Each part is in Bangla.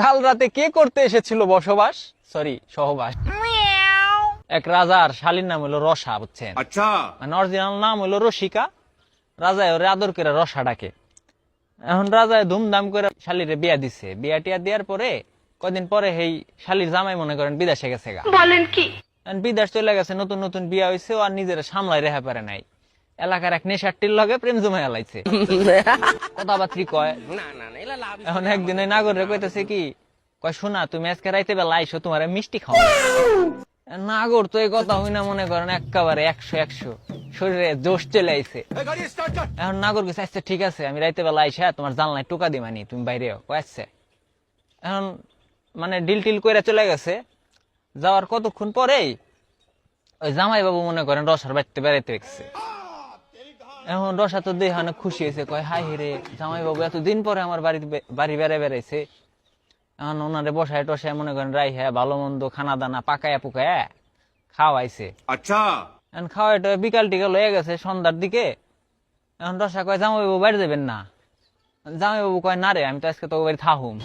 কাল রাতে কে করতে এসেছিল বসবাস, সরি সহবাস? এক রাজার শালীর নাম হলো রসা, বুঝছেন? আচ্ছা, মানে অরিজিনাল নাম হলো রসিকা। রাজায় ওরে আদর করে রসা ডাকে। এখন রাজায় ধুমধাম করে শালীরে বিয়া দিছে। বিয়া টিয়া দেওয়ার পরে কদিন পরে এই শালীর জামাই মনে করেন বিদেশে গেছে গা। বলেন কি? বিদেশ চলে গেছে, নতুন নতুন বিয়া হয়েছে, আর নিজেরা সামলাই রেখা পারে নাই। এলাকার এক নেশাটির লগে প্রেম জমে এলাইছে, কথাবার্তি কয়। এখন একদিন ওই নাগরে কইতেছে কি, কয় শোনা তুমি আজকে রাইতে বেলা আইসো, তোমার মিষ্টি খাও। নাগর তো এই কথা হই না মনে করেন একেবারে 100 শরীরে জোশ চলে আইছে। এখন নাগর গেছে, আচ্ছা ঠিক আছে আমি রাইতে বেলা আইসা তোমার জানলায় টোকা দিমানি, তুমি বাইরে কয়েছে। এখন মানে ডিল টিল করে চলে গেছে। যাওয়ার কতক্ষণ পরেই ওই জামাই বাবু মনে করেন রসার বাড়িতে বেড়াইতে গেছে। এখন রসা তো দেখে অনেক খুশি হয়েছে, কয় হাই রে জামাই বাবু এতদিন পরে আমার বাড়ি বেড়াইছে। এখন ওনারে বসায় টসায় মনে করেন রাই হ্যাঁ ভালো মন্দ খানা দানা পাকায়া পুকায়া খাওয়াইছে। আচ্ছা, এখন খাওয়াইটা বিকাল টিকাল হয়ে গেছে সন্ধ্যার দিকে। এখন রসা কয় জামাই বাবু বাড়ি যাবেন না? জামাই বাবু কয় না রে, আমি তো আজকে তো বাড়ি থাহুম।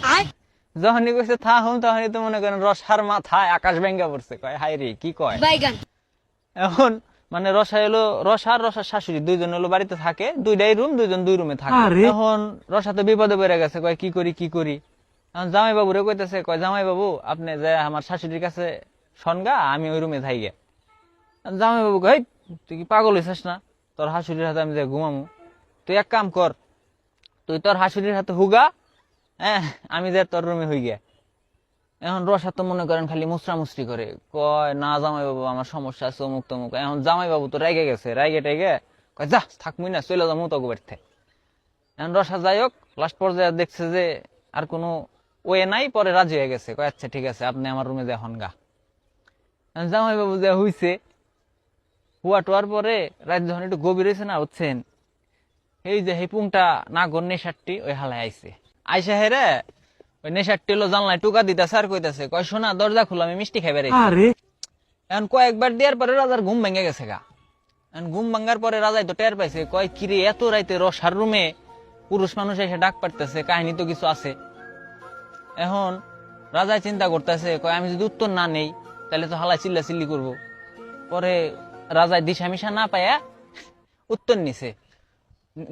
যখনই কইছে থাহুম তখনই তো মনে করেন রসার মাথায় আকাশ ভেঙ্গা পড়ছে, কয় হাই রে কি কয়। এখন মানে রসা এলো, রসার শাশুড়ি দুইজন হলো বাড়িতে থাকে, দুইটাই রুম, দুইজন দুই রুমে থাকে। এখন রসা তো বিপদে পড়ে গেছে, কয় কি করি। এখন জামাই বাবুরে কইতেছে, কয় জামাই বাবু আপনি যে আমার শাশুড়ির কাছে সনগা, আমি ওই রুমে থাকি। জামাই বাবু কয় তুই কি পাগল হইছিস না, তোর শাশুড়ির হাতে আমি যে ঘুমামু? তুই এক কাম কর, তুই তোর শাশুড়ির হাতে হুগা, হ্যাঁ আমি যে তোর রুমে হই গিয়া। এখন রসা তো মনে করেন খালি মুসরি করে, কয় না জামাই বাবু আমার সমস্যা আছে অমুক তমুক। এখন জামাই বাবু তো রেগে গেছে, রাইগে টেগে কয় যা থাকবি না, চলে যাবো তো বাড়িতে। এখন রসা যাই হোক লাস্ট পর্যায়ে দেখছে যে আর কোনো ওয়ে নাই, পরে রাজি হয়ে গেছে, কয় আচ্ছা ঠিক আছে আপনি আমার রুমে যা হন গা। জামাই বাবু যা হইছে, হুয়া টুয়ার পরে রাত যখন একটু গভীর হয়েছে না, বুঝছেন, এই যে এই পুংটা নাগর নেশারটি ওই হালায় আইছে। আইসা হেরে ওই নেশারটি হলো জানলায় টুকা দিতেছে আর কইতাছে, কয় শোনা দরজা খুলো আমি মিষ্টি খাইবে। এখন কয়েকবার দেওয়ার পরে রাজার ঘুম ভেঙে গেছে গা। এখন ঘুম ভাঙ্গার পরে রাজাই তো টের পাইছে, কয় কিরে এত রাইতে রসার রুমে পুরুষ মানুষ এসে ডাক পারতেছে, কাহিনী তো কিছু আছে। এখন রাজাই চিন্তা করতেছে, কয় আমি যদি উত্তর না নেই তাহলে তো হালাই চিল্লা করবো। পরে রাজায় দিশা মিশা না পায়া উত্তর নিছে,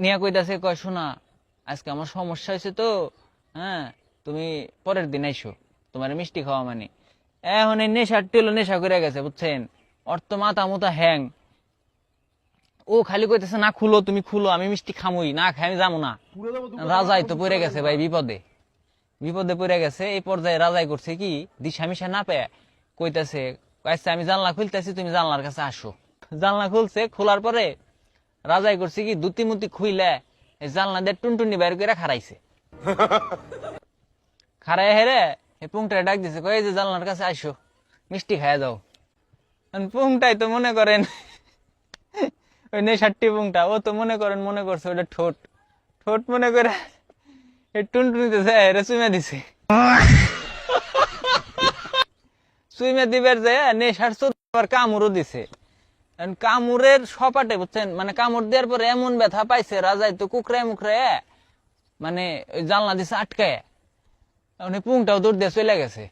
নিয়া কইতাছে, কয় শোনা আজকে আমার সমস্যা হয়েছে তো, হ্যাঁ তুমি পরের দিন আইসো, তোমার মিষ্টি খাওয়া মানে। এখন এই নেশারটি হলো নেশা করে গেছে, বুঝছেন, অর্থ মাথা মুথা হ্যাং। ও খালি কইতেছে না খুলো, তুমি খুলো, আমি মিষ্টি খামুই, না খাই আমি যাবো না। রাজাই তো পড়ে গেছে ভাই বিপদে পড়ে গেছে। এই পর্যায়ে রাজাই করছে কি, দিশা মিশা না পেয়ে কইতাছে, আচ্ছা আমি জানলা খুলতেছি তুমি জানলার কাছে আসো। জানলা খুলছে, খোলার পরে রাজাই করছে কি দুতিমুতি খুইলে জানলা দিয়ে টুনটুনি বাইর করে খারাইছে। খারাই হেরে এই পুংটারে ডাক দিছে, কই যে জানলার কাছে আসো মিষ্টি খাইয়া যাও। পুংটাই তো মনে করেন ওই নেশারটি পুংটা, ও তো মনে করছে ওটা ঠোঁট মনে করে এই টুনটুনিতে হেরে চুমে দিছে। চুইমে দিবার যায় নেশার আবার কামড়ও দিছে। কামড়ের সপাটে, বুঝছেন, মানে কামড় দেওয়ার পরে এমন ব্যথা পাইছে, রাজাই তো কুকরায় মুখরায় মানে ওই জানলা দিছে আটকায়। পুংটাও দৌড় দিয়ে চলে গেছে।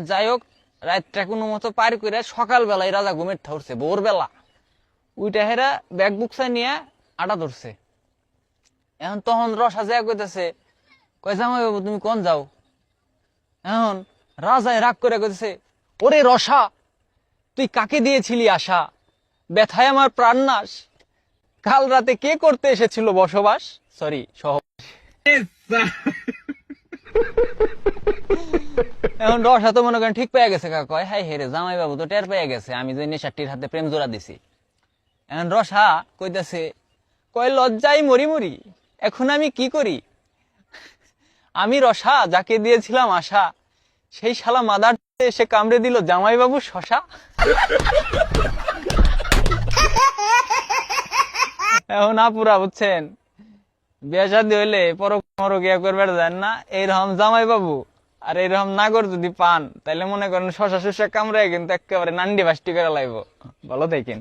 যাই হোক রাতটা কোনো মতো পার করে সকালবেলায় রাজা ঘুমের উঠছে, ভোরবেলা উইটা হেরা ব্যাগ বুকসা নিয়ে আটা ধরছে। এখন তখন রসা যায় কইতেছে, কয় জামাই বাবু তুমি কোন যাও? এখন রাজায় রাগ করে কইতেছে, ওরে রসা তুই কাকে দিয়েছিলি আশা, ব্যথায় আমার প্রাণ নাশ, কাল রাতে কে করতে এসেছিল বসবাস, সরি সহবাস। এখন রসা তো মনে করেন ঠিক পেয়ে গেছে, কয় হাই হেরে জামাই বাবু তো টের পেয়ে গেছে আমি যে নেশাটির হাতে প্রেম জোড়া দিছি। এখন রসা কইতেছে, কয় লজ্জাই মরি এখন আমি কি করি, আমি রসা যাকে দিয়েছিলাম আশা, সেই শালা মাদার এসে কামড়ে দিল জামাই বাবু শশা। এখন আপুরা, বুঝছেন, বিয়ে শাদী হইলে পরকিয়া করবার যান না, এইরকম জামাই বাবু আর এইরকম নাগর যদি পান তাহলে মনে করেন শশা কামড়ে কিন্তু একেবারে নান্ডি বাস্টি করে লাইব। ভালো থাকেন।